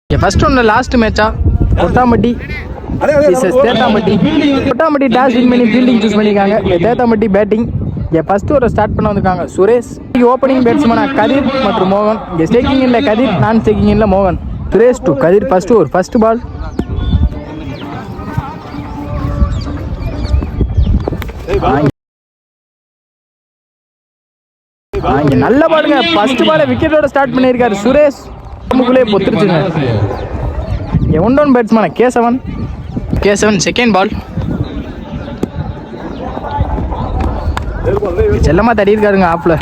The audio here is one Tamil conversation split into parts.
ஃபர்ஸ்ட் ஒன்று லாஸ்ட் மேட்சா கொட்டாம்பட்டி கொட்டாம்பட்டி டாஸ் வின் பண்ணி ஃபீல்டிங் சூஸ் பண்ணியிருக்காங்க. தேத்தாம்பட்டி பேட்டிங். ஃபர்ஸ்ட் ஒரு ஸ்டார்ட் பண்ண வந்திருக்காங்க சுரேஷ். ஓப்பனிங் பேட்ஸ்மேனா கதிர் மற்றும் மோகன். ஸ்டேக்கிங் இல்லை கதிர், நான் ஸ்டேக்கிங் இல்லை மோகன். Suresh to Kathir. First over first ball. நல்ல பாலுங்க. ஃபர்ஸ்ட் பாலை விக்கெட்டோட ஸ்டார்ட் பண்ணியிருக்காரு சுரேஷ். நமக்குள்ளே பொத்துருச்சுங்க. ஒன் டவுன் பேட்ஸ்மேனா கேசவன் செகண்ட் பால். செல்லமாக தடி இருக்காருங்க ஆஃப்ல.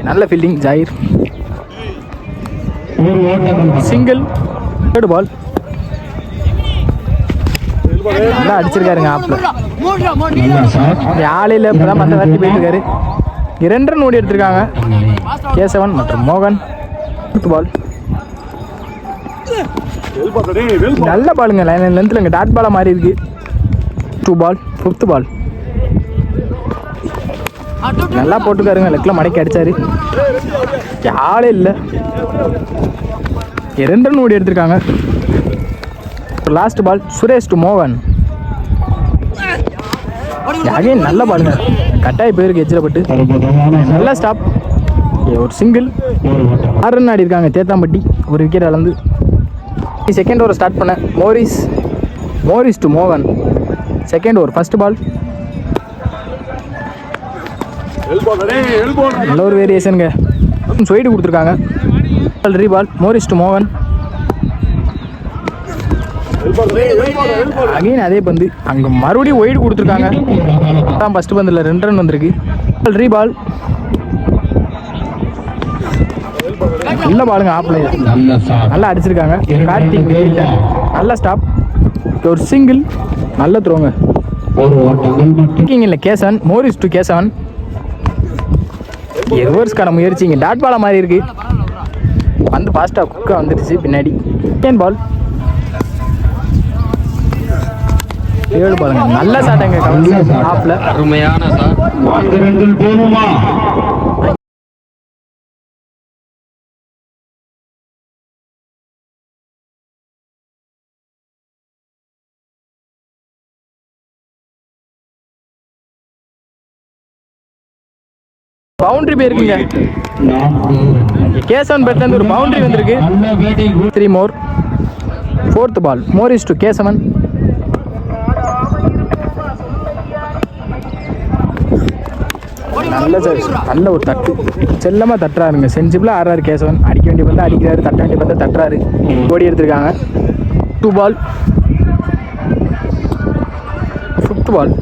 நல்ல fielding Jahir. Single. Third ball. நல்லா அடிச்சிருக்காருங்க ஆஃப்ல. ஆளையில் இப்போதான் மற்ற வரட்டி போயிட்டு இருக்காரு. 2 ரன் ஓடி எடுத்திருக்காங்க கேசவன் மற்றும் மோகன். Fourth ball. நல்ல பாலுங்க. லைன் லென்த்லங்க டாட் பாலா மாறி இருக்கு. 2 பால். Fifth ball. நல்லா போட்டுக்காருங்க. லெக்ல மடக்கி அடிச்சாரு. ஆளே இல்லை. 2 ரன் ஓடி எடுத்திருக்காங்க. Last ball. சுரேஷ் டு மோகன். அகைன் நல்ல பாலுங்க. கட்டாய போயிருக்கு எச்சில் பட்டு. நல்ல ஸ்டாப். ஒரு சிங்கிள். 6 ரன் ஆடி இருக்காங்க தேத்தாம்பட்டி. ஒரு விக்கெட் அளந்து. செகண்ட் ஓவர் ஸ்டார்ட் பண்ண மோரிஸ் டு மோகன். Second over first ball. நல்ல ஒரு வேரியேஷனுங்க. ஸ்வைடு கொடுத்துருக்காங்க. ரீபால். மோரிஸ் டு மோகன். அகைன் அதே பந்து. அங்கே மறுபடியும் ஒய்டு கொடுத்துருக்காங்க. ஃபர்ஸ்ட் பந்தில் 2 ரன் வந்திருக்கு. ரீபால். நல்ல பாலுங்க ஆப்ல. நல்லா அடிச்சிருக்காங்க. கார்த்திக் நல்ல ஸ்டாப். ஒரு சிங்கிள். நல்ல த்ரோங்க. இல்லை கேசவன். Morris to Kesavan. ரிவர்ஸ்க்கான முயற்சிங்க. டாட் பாலா மாதிரி இருக்கு. வந்து ஃபாஸ்டா குக்கா வந்துடுச்சு பின்னாடி. Second ball. 7 பாலுங்க. நல்ல சாட்டாங்க ஆப்ல. அருமையான பவுண்டரி போயிருக்குங்க. கேசவன் பேட்ல இருந்து ஒரு பவுண்டரி வந்திருக்கு. 3 more. Fourth ball. Morris to Kesavan. நல்ல ஒரு தட்டு. செல்லமா தட்டுறாருங்க. சென்சிபிளா ஆடுறாரு கேசவன். அடிக்க வேண்டிய பந்தா அடிக்கிறாரு. தட்ட வேண்டிய பந்தா தட்டுறாரு. ஓடி எடுத்திருக்காங்க. 2 பால். ஃபிஃப்த் பால்.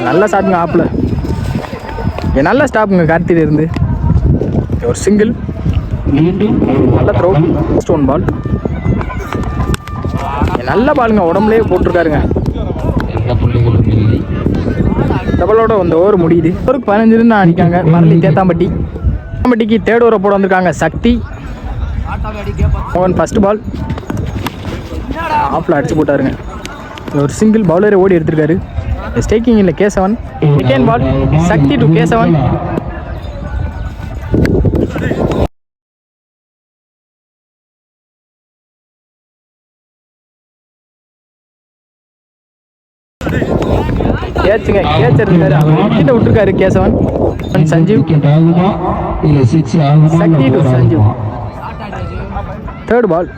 நல்ல ஸ்டாப்புங்க ஆப்ல. நல்ல ஸ்டாப்புங்க கார்த்தியில இருந்து. ஒரு சிங்கிள். நல்ல த்ரோ. ஸ்டோன் பால். நல்ல பாலுங்க. உடம்புலேயே போட்டிருக்காருங்க. டபுளோட அந்த ஓவர் முடியுது. ஓவருக்கு 15 ரன் அடிக்காங்க மரளி தேத்தாம்பட்டிக்கு. தேர்ட் ஓவரை போட வந்திருக்காங்க சக்தி. மோகன் ஃபர்ஸ்ட் பால். ஆஃப்ல அடிச்சு போட்டாருங்க. ஒரு சிங்கிள். பவுலரை ஓடி எடுத்திருக்காரு. ஸ்டேக்கிங் இல்லை Kesavan. Second ball. Sakthi to Kesavan. Catcher விட்டுட்டு விட்டுருக்காரு Kesavan. Sanjeev. Sakthi to Sanjeev. Third ball.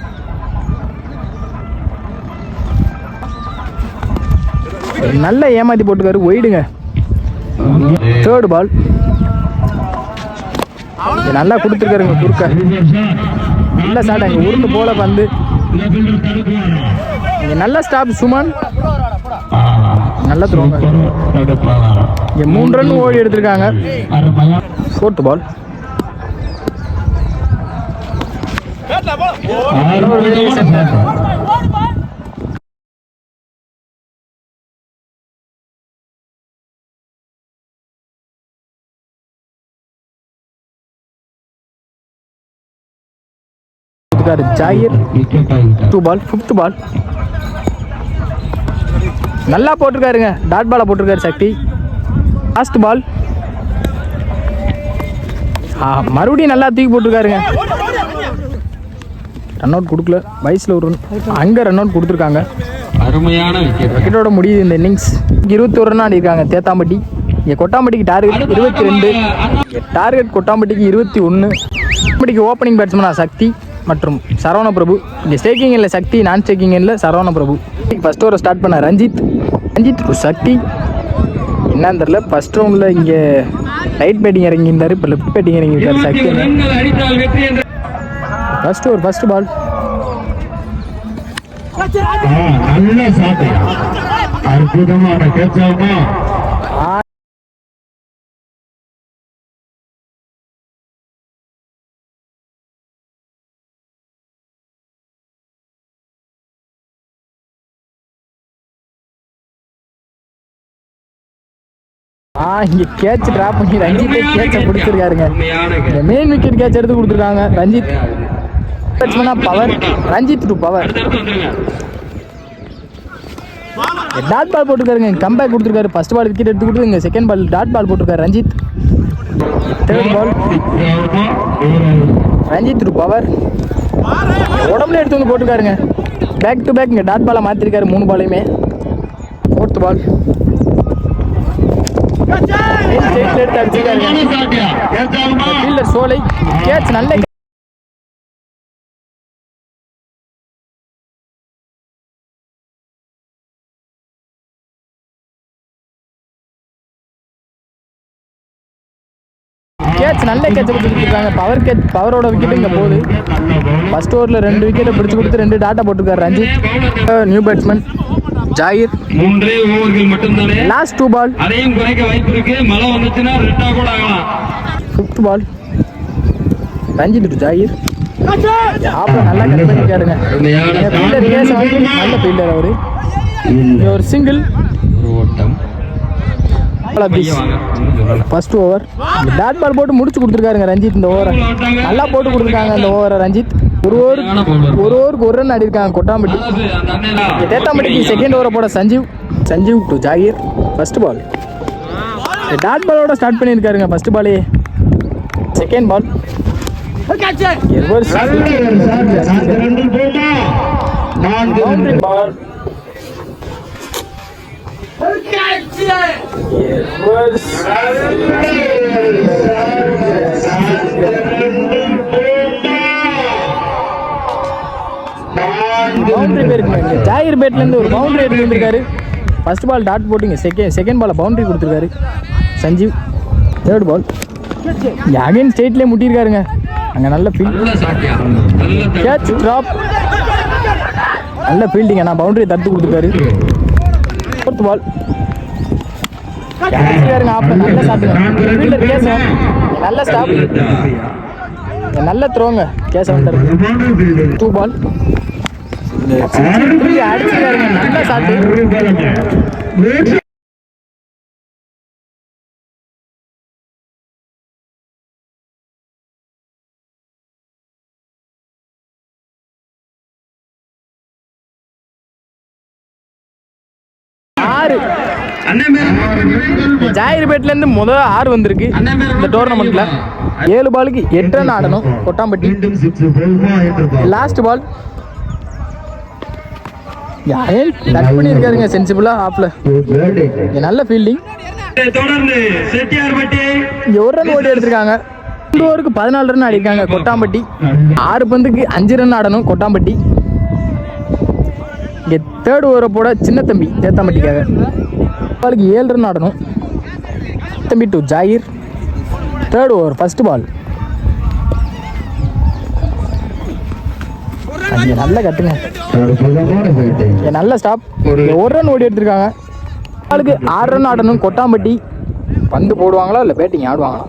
நல்ல ஏமாத்தி போட்டுக்காரு. ஒயிடுங்க. Third ball. நல்லா கொடுத்துருக்காருங்க குறுக்க. நல்ல ஸ்டார்ட். அங்கே உருண்டு போல பந்து. நல்ல ஸ்டாப் சுமன். நல்ல த்ரோங்க. 3 ரன் ஓடி எடுத்திருக்காங்க. Fourth ball. Jahir. 2 ball. Fifth ball. நல்லா போட்டிருக்காருங்க. டாட் பாலை போட்டிருக்காரு சக்தி. Last ball. மறுபடியும் நல்லா தூக்கி போட்டுருக்காருங்க. ரன் அவுட் கொடுக்கல, வயசில் ஒரு அங்கே ரன் அவுட் கொடுத்துருக்காங்க. அருமையான விக்கெட்டோட முடியுது இந்த இன்னிங்ஸ். 21 ரன் ஆடிருக்காங்க தேத்தாம்பட்டி. இங்கே கொட்டாம்பட்டிக்கு டார்கெட் 22, டார்கெட் கொட்டாம்பட்டிக்கு 21. கொட்டாம்பட்டிக்கு ஓப்பனிங் பேட்ஸ்மேனா சக்தி மற்றும் சரவண பிரபு. இங்கே ஸ்டேக்கிங் இல்லை சக்தி, நான் ஸ்டேக்கிங் இல்லை சரவண பிரபு. ஃபர்ஸ்ட் ஓவரை ஸ்டார்ட் பண்ண ரஞ்சித் டு சக்தி. என்னன்னு தெரியல, ஃபர்ஸ்ட் ரவுண்டில் இங்கே ரைட் பேட்டிங் இறங்கியிருந்தார், இப்போ லெஃப்ட் பேட்டிங் இறங்கியிருக்காரு Sakthi. First over first ball. நல்ல ஷாட், அற்புதமான கேட்ச் ஆகுமா. இங்கே கேட்ச் ட்ராப் பண்ணி ரஞ்சித்தே கேட்சை பிடிச்சிருக்காருங்க. இந்த மெயின் விக்கெட் கேட்ச் எடுத்து கொடுத்துருக்காங்க ரஞ்சித். பேட்ஸ்மேனா Power, Ranjith to Power. Dot ball போட்டுருக்காருங்க, கம்பேக் கொடுத்துருக்காரு. ஃபர்ஸ்ட் பால் விக்கெட் எடுத்து கொடுத்து இங்கே செகண்ட் பால் டாட் பால் போட்டிருக்காரு Ranjith. Third ball Ranjith to Power. உடம்புல எடுத்து வந்து போட்டுருக்காருங்க. பேக் டு பேக் இங்கே டாட் பாலை மாற்றிருக்காரு 3 பாலையுமே. ஃபோர்த் பால் எடுத்து அடிச்சிருக்காரு சோலை. கேட்ச் நல்ல கேட்ச், நல்ல கேட்ச் பிடிச்சிருக்காங்க. பவர் கேட்ச், பவரோட விக்கெட் இங்கே போகுது. ஃபர்ஸ்ட் ஓவரில் 2 விக்கெட்டை பிடிச்சி கொடுத்து 2 டாட்டா போட்டுருக்காரு ரஞ்சித். New batsman Zahir. 3 ஓவர்கள் மட்டும்தானே, லாஸ்ட் 2 பால். அதையும் குறைக்க வாய்ப்பு இருக்கு. மழை வந்துச்சுன்னா ரெட்டா கூட ஆகலாம். 5th ball Ranjith to Zahir. நல்லா கட் பண்ணிருக்காருங்க. நல்ல ஃபீல்டர் அவரு. ஒரு single. First over dot ball போட்டு முடிச்சு கொடுத்துருக்காருங்க ரஞ்சித். இந்த ஓவரை நல்லா போட்டு கொடுத்துருக்காங்க. இந்த ஓவரை ரஞ்சித் ஒரு ஓவருக்கு 1 ரன் ஆடிருக்காங்க கொட்டாம்பட்டி. தேத்தாம்பட்டிக்கு செகண்ட் ஓவரை போட Sanjeev to Zakir. First ball dot பாலோட ஸ்டார்ட் பண்ணியிருக்காருங்க. ஃபர்ஸ்ட் பாலே second ball boundary ball. Boundary போயிருக்காங்க. ஜாகிர் பேட்லேருந்து ஒரு பவுண்டரி எடுத்து வந்திருக்காரு. ஃபர்ஸ்ட் பால் டாட் போட்டிங்க, செகண்ட் பால் பவுண்டரி கொடுத்துருக்காரு சஞ்சீவ். தேர்ட் பால் அகைன் ஸ்டேட்லேயே முட்டியிருக்காருங்க. அங்கே நல்ல ஃபீல்ட், கேட்ச் ட்ராப், நல்ல ஃபீல்டிங். ஆனால் பவுண்டரி தடுத்து கொடுத்துருக்காரு. ஃபோர்த் பால் நல்ல ஸ்டாப்புங்க. ஃபீல்டர் கேஸ் நல்ல ஸ்டாப், நல்ல த்ரோங்க கேஸ் வந்தார். 2 பால் அடிச்சிருக்காருங்க. நல்ல ஷாட்டு. 6 ஜாயிர்பேட்லேருந்து முதல் 6 வந்திருக்கு இந்த டோர்னமெண்ட்ல. 7 பாலுக்கு 8 ரன் ஆடணும் கொட்டாம்பட்டி. லாஸ்ட் பால் டச் பண்ணியிருக்காருங்க சென்சிபிளா ஆப்ல. நல்ல ஃபீல்டிங். இங்க 1 ரன் ஓடி எடுத்திருக்காங்க. 2 ஓவருக்கு 14 ரன் ஆடிருக்காங்க கொட்டாம்பட்டி. 6 பந்துக்கு 5 ரன் ஆடணும் கொட்டாம்பட்டி. இங்கே தேர்ட் ஓவரை போட சின்ன தம்பி தேத்தாம்பட்டிக்காக. பாலுக்கு 7 ரன் ஆடணும். தம்பி to Jahir. Third over first ball. நல்ல கட்டுங்க, நல்ல ஸ்டாப். 1 ரன் ஓடி எடுத்திருக்காங்க. பாலுக்கு 6 ரன் ஆடணும் கொட்டாம்பட்டி. பந்து போடுவாங்களா இல்லை பேட்டிங் ஆடுவாங்களா?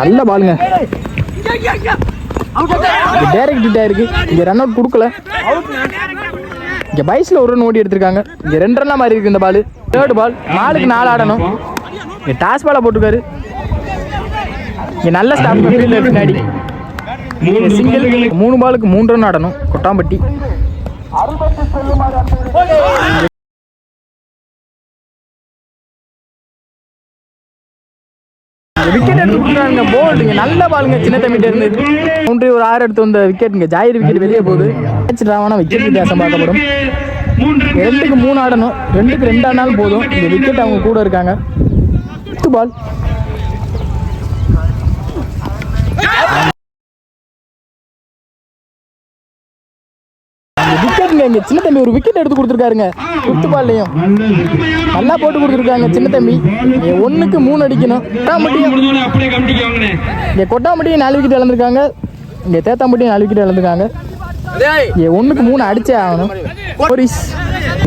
நல்ல பாலுங்க. டைரக்ட் ஹிட் ஆயிருக்கு. இங்க ரன் அவுட் கொடுக்கல. இங்க பைஸ்ல 1 ரன் ஓடி எடுத்திருக்காங்க. இங்க 2 ரன்லாம் மாறி இருக்கு இந்த பால். தேர்ட் பால் 4க்கு 4 ஆடணும். இங்க டாஸ் பாலா போட்டுருக்காரு. இங்க நல்ல ஸ்டாப் பின்னாடி சிங்கிள். 3 பாலுக்கு 3 ரன் ஆடணும் கொட்டாம்பட்டி. விக்கெட் எடுத்து கொடுக்குறாங்க. போல்டுங்க நல்ல பாலுங்க சின்ன தம்பிட்ட இருந்து. ஒன்று ஒரு 6 எடுத்து வந்த விக்கெட்டுங்க. ஜாயிர் விக்கெட் வெளியே போகுது. மேட்ச் விக்கெட் வித்தியாசம் பார்க்கப்படும். 2க்கு 3 ஆடணும். 2க்கு 2 ஆனாலும் போதும். இந்த விக்கெட் அவங்க கூட இருக்காங்க. பால் விக்கெட்டுங்க. இங்க சின்ன தம்பி ஒரு விக்கெட் எடுத்து கொடுத்துருக்காருங்க. குத்து பால்லையும் நல்லா போட்டு கொடுத்துருக்காங்க சின்ன தம்பி. 1க்கு 3 அடிக்கணும். இங்க கொட்டாம்பட்டியும் 4 விக்கெட் இழந்திருக்காங்க. இங்க தேத்தாம்பட்டியும் 4 விக்கெட் இழந்திருக்காங்க. 1க்கு 3 அடிச்சே ஆகணும். மோரிஸ்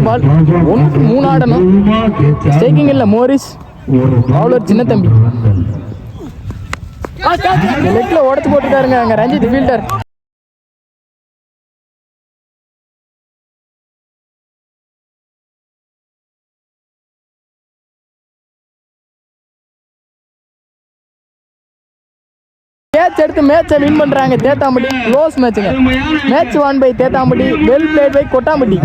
பால் 1க்கு 3 ஆடணும். ஸ்டேக்கிங் இல்ல மோரிஸ் பவுலர் சின்ன தம்பி. லெக்ல உடச்சு போட்டுருக்காருங்க அங்க ரஞ்சித் ஃபீல்டர். மேட்ச் எடுத்து மேட்சை வின் பண்றாங்க தேத்தாம்பட்டி. க்ளோஸ் மேட்சுங்க. Match won by Thethampatti. Well played by Kottampatti.